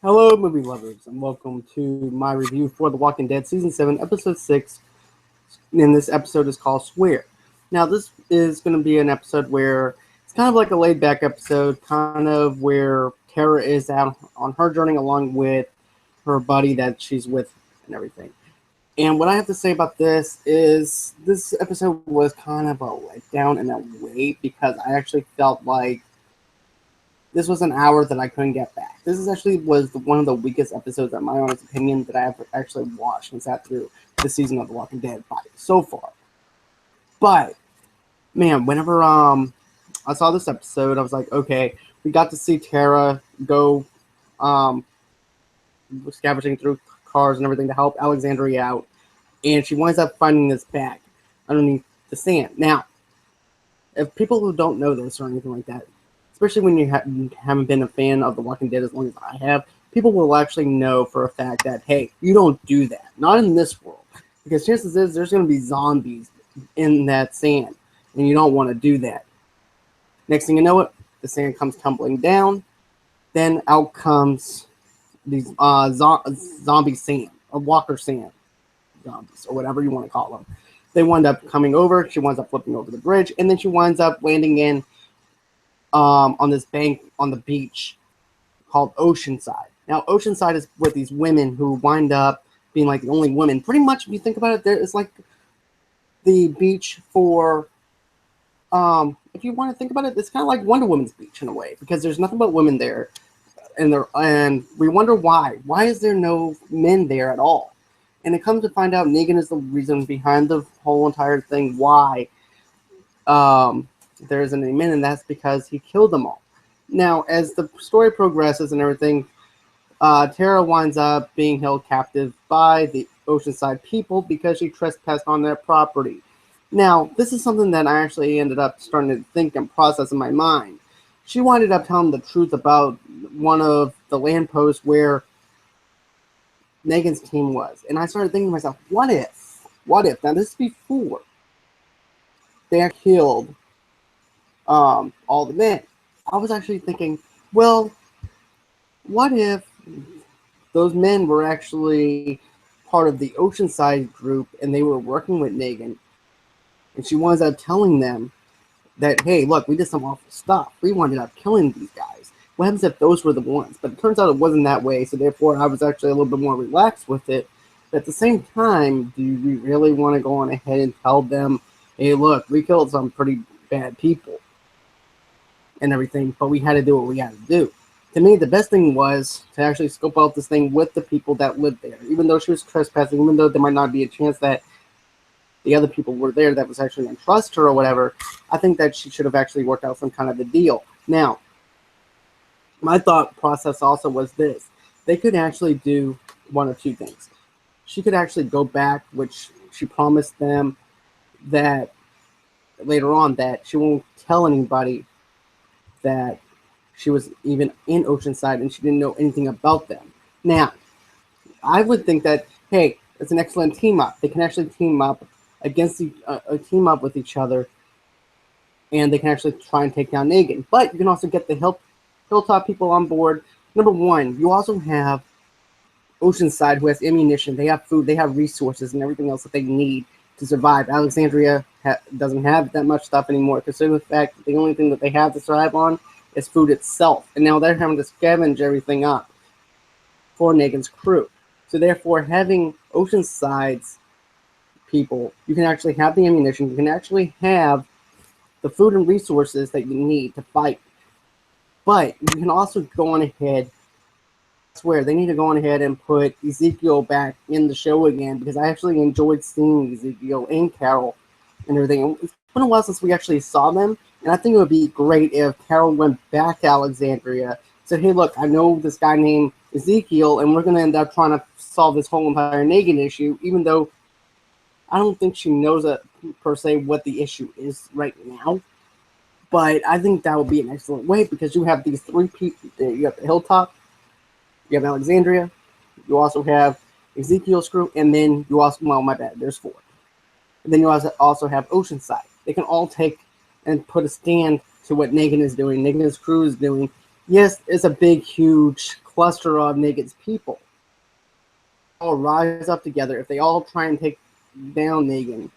Hello, movie lovers, and welcome to my review for The Walking Dead Season 7, Episode 6. And this episode is called Swear. Now, this is going to be an episode where it's kind of like a laid back episode, kind of where Tara is out on her journey along with her buddy that she's with and everything. And what I have to say about this is this episode was kind of a letdown in a way because I actually felt like this was an hour that I couldn't get back. This is actually was one of the weakest episodes, in my honest opinion, that I have actually watched and sat through the season of The Walking Dead by so far. But man, whenever I saw this episode, I was like, okay, we got to see Tara go um scavenging through cars and everything to help Alexandria out, and she winds up finding this bag underneath the sand. Now, if people who don't know this or anything like that, especially when you haven't been a fan of The Walking Dead as long as I have, people will actually know for a fact that, hey, you don't do that. Not in this world. Because chances is there's going to be zombies in that sand, and you don't want to do that. Next thing you know it, the sand comes tumbling down. Then out comes these zombie sand, or walker sand zombies, or whatever you want to call them. They wind up coming over. She winds up flipping over the bridge, and then she winds up landing in on this bank on the beach called Oceanside. Now, Oceanside is with these women who wind up being like the only women. Pretty much, if you think about it, there it's like the beach for. If you want to think about it, it's kind of like Wonder Woman's beach in a way because there's nothing but women there, and we wonder why. Why is there no men there at all? And it comes to find out Negan is the reason behind the whole entire thing. Why there isn't any men, and that's because he killed them all. Now, as the story progresses and everything, Tara winds up being held captive by the Oceanside people because she trespassed on their property. Now, this is something that I actually ended up starting to think and process in my mind. She winded up telling the truth about one of the land posts where Negan's team was. And I started thinking to myself, what if? What if? Now, this is before they had killed all the men. I was actually thinking, well, what if those men were actually part of the Oceanside group and they were working with Negan, and she winds up telling them that, hey, look, we did some awful stuff. We ended up killing these guys. What happens if those were the ones? But it turns out it wasn't that way, so therefore I was actually a little bit more relaxed with it. But at the same time, do we really want to go on ahead and tell them, hey, look, we killed some pretty bad people and everything, but we had to do what we had to do? To me, the best thing was to actually scope out this thing with the people that lived there. Even though she was trespassing, even though there might not be a chance that the other people were there that was actually going to trust her or whatever, I think that she should have actually worked out some kind of a deal. Now, my thought process also was this. They could actually do one or two things. She could actually go back, which she promised them that later on that she won't tell anybody that she was even in Oceanside and she didn't know anything about them. Now, I would think that, hey, it's an excellent team up. They can actually team up against team up with each other, and they can actually try and take down Negan. But you can also get the Hilltop people on board. Number one, you also have Oceanside, who has ammunition. They have food. They have resources and everything else that they need to survive. Alexandria doesn't have that much stuff anymore, considering the fact that the only thing that they have to survive on is food itself. And now they're having to scavenge everything up for Negan's crew. So therefore, having Oceanside's people, you can actually have the ammunition. You can actually have the food and resources that you need to fight. But you can also go on ahead. I swear they need to go on ahead and put Ezekiel back in the show again because I actually enjoyed seeing Ezekiel and Carol and everything. It's been a while since we actually saw them, and I think it would be great if Carol went back to Alexandria, said, hey, look, I know this guy named Ezekiel, and we're going to end up trying to solve this whole entire Negan issue, even though I don't think she knows per se what the issue is right now. But I think that would be an excellent way because you have these three people. You have the Hilltop, you have Alexandria, you also have Ezekiel's crew, and then you also, well, my bad, there's four. And then you also have Oceanside. They can all take and put a stand to what Negan is doing, Negan's crew is doing, yes, it's a big, huge cluster of Negan's people. All rise up together. If they all try and take down Negan,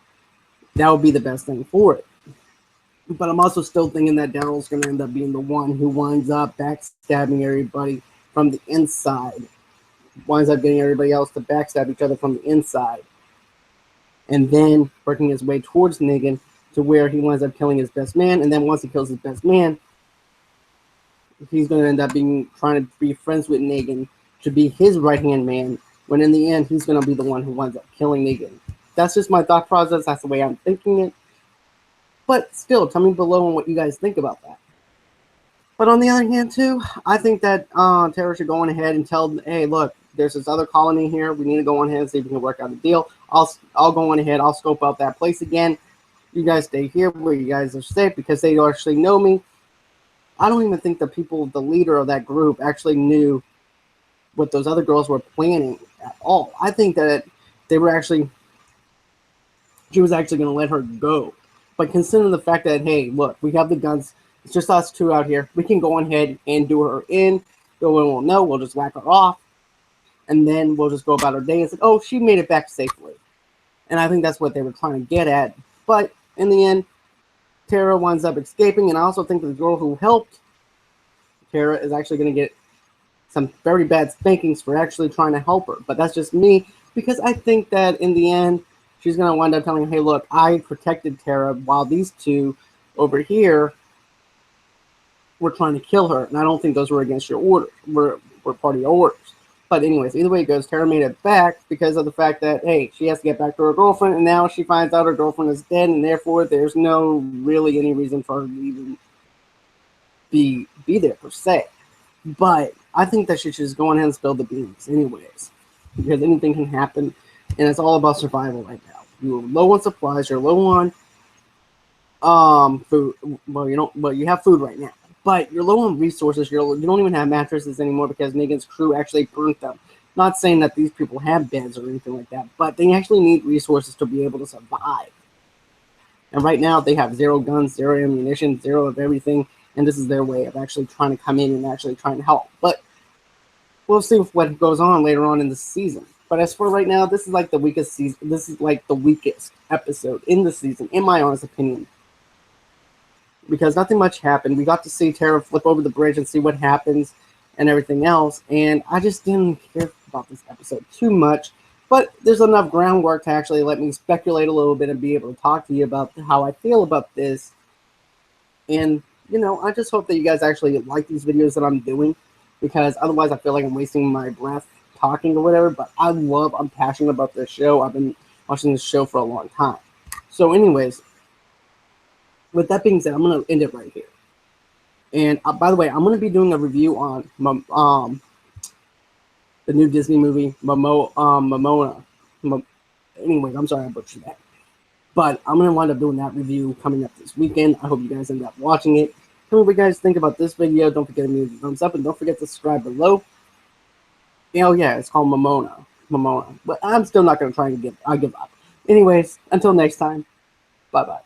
that would be the best thing for it. But I'm also still thinking that Daryl's going to end up being the one who winds up backstabbing everybody from the inside. Winds up getting everybody else to backstab each other from the inside. And then working his way towards Negan to where he winds up killing his best man. And then once he kills his best man, he's going to end up trying to be friends with Negan to be his right-hand man, when in the end, he's going to be the one who winds up killing Negan. That's just my thought process. That's the way I'm thinking it. But still, tell me below on what you guys think about that. But on the other hand, too, I think that Tara should go on ahead and tell, hey, look, there's this other colony here. We need to go on ahead and see if we can work out a deal. I'll go on ahead. I'll scope out that place again. You guys stay here where you guys are safe, because they actually know me. I don't even think the leader of that group actually knew what those other girls were planning at all. I think that she was actually going to let her go. But considering the fact that, hey, look, we have the guns. It's just us two out here. We can go on ahead and do her in. No one will know. We'll just whack her off. And then we'll just go about our day and say, oh, she made it back safely. And I think that's what they were trying to get at. But in the end, Tara winds up escaping. And I also think the girl who helped Tara is actually going to get some very bad spankings for actually trying to help her. But that's just me, because I think that in the end, she's going to wind up telling, hey, look, I protected Tara while these two over here were trying to kill her. And I don't think those were against your orders, were part of your orders. But anyways, either way it goes, Tara made it back because of the fact that, hey, she has to get back to her girlfriend, and now she finds out her girlfriend is dead, and therefore there's no really any reason for her to even be there per se. But I think that she should just go ahead and spill the beans anyways, because anything can happen, and it's all about survival right now. You're low on supplies, you're low on food. Well, you have food right now, but you're low on resources. You don't even have mattresses anymore because Negan's crew actually burnt them. Not saying that these people have beds or anything like that, but they actually need resources to be able to survive. And right now they have 0 guns, 0 ammunition, 0 of everything, and this is their way of actually trying to come in and actually trying to help. But we'll see what goes on later on in the season. But as for right now, this is like the weakest season. This is like the weakest episode in the season, in my honest opinion. Because nothing much happened. We got to see Tara flip over the bridge and see what happens and everything else. And I just didn't care about this episode too much. But there's enough groundwork to actually let me speculate a little bit and be able to talk to you about how I feel about this. And, I just hope that you guys actually like these videos that I'm doing. Because otherwise I feel like I'm wasting my breath talking or whatever. But I'm passionate about this show. I've been watching this show for a long time. So anyways, with that being said, I'm going to end it right here. And by the way, I'm going to be doing a review on the new Disney movie, Momona. Anyways, I'm sorry I butchered that. But I'm going to wind up doing that review coming up this weekend. I hope you guys end up watching it. Tell me what you guys think about this video. Don't forget to leave a thumbs up, and don't forget to subscribe below. Oh yeah, it's called Momona. But I'm still not going to try and give up. Anyways, until next time, bye-bye.